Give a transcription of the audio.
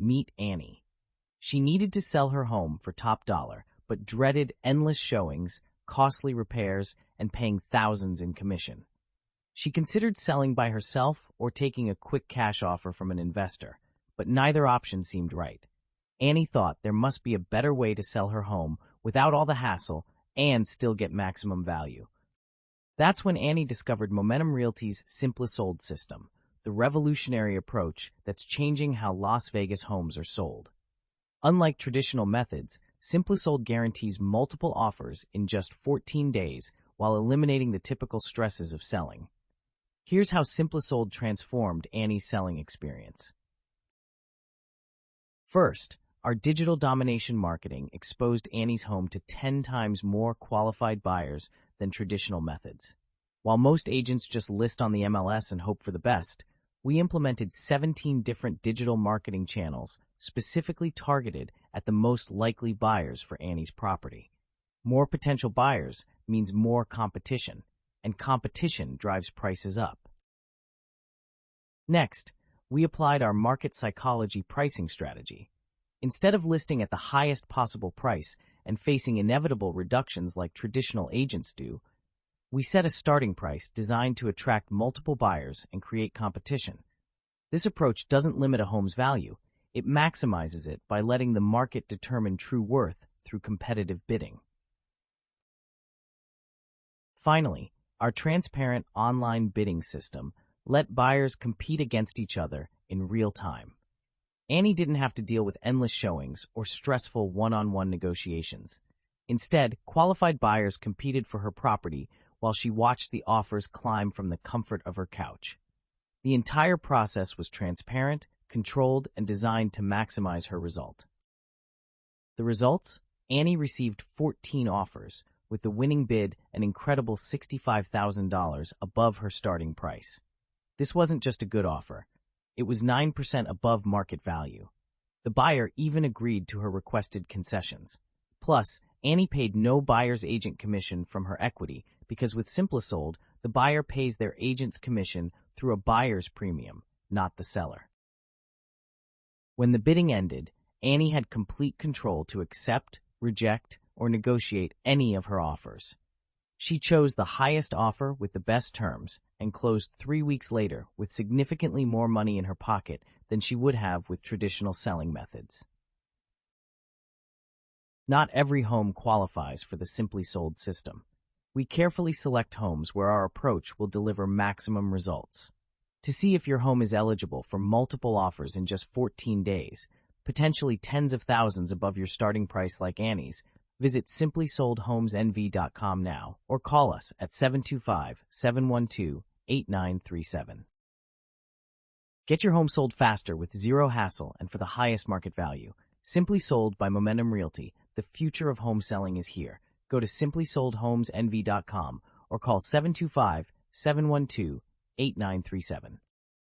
Meet Annie. She needed to sell her home for top dollar, but dreaded endless showings, costly repairs, and paying thousands in commission. She considered selling by herself or taking a quick cash offer from an investor, but neither option seemed right. Annie thought there must be a better way to sell her home without all the hassle and still get maximum value. That's when Annie discovered Momentum Realty's SimpliSold system, the revolutionary approach that's changing how Las Vegas homes are sold. Unlike traditional methods, SimpliSold guarantees multiple offers in just 14 days while eliminating the typical stresses of selling. Here's how SimpliSold transformed Annie's selling experience. First, our Digital Domination Marketing exposed Annie's home to 10 times more qualified buyers than traditional methods. While most agents just list on the MLS and hope for the best, we implemented 17 different digital marketing channels specifically targeted at the most likely buyers for Annie's property. More potential buyers means more competition, and competition drives prices up. Next, we applied our market psychology pricing strategy. Instead of listing at the highest possible price and facing inevitable reductions like traditional agents do, we set a starting price designed to attract multiple buyers and create competition. This approach doesn't limit a home's value. It maximizes it by letting the market determine true worth through competitive bidding. Finally, our transparent online bidding system let buyers compete against each other in real time. Annie didn't have to deal with endless showings or stressful one-on-one negotiations. Instead, qualified buyers competed for her property while she watched the offers climb from the comfort of her couch. The entire process was transparent, controlled, and designed to maximize her result. The results? Annie received 14 offers, with the winning bid an incredible $65,000 above her starting price. This wasn't just a good offer. It was 9% above market value. The buyer even agreed to her requested concessions. Plus, Annie paid no buyer's agent commission from her equity because with SimpliSold, the buyer pays their agent's commission through a buyer's premium, not the seller. When the bidding ended, Annie had complete control to accept, reject, or negotiate any of her offers. She chose the highest offer with the best terms and closed 3 weeks later with significantly more money in her pocket than she would have with traditional selling methods. Not every home qualifies for the SimpliSold system. We carefully select homes where our approach will deliver maximum results. To see if your home is eligible for multiple offers in just 14 days, potentially tens of thousands above your starting price like Annie's, visit SimpliSoldHomesNV.com now or call us at 725-712-8937. Get your home sold faster with zero hassle and for the highest market value. SimpliSold by Momentum Realty. The future of home selling is here. Go to SimpliSoldHomesNV.com or call 725-712-8937.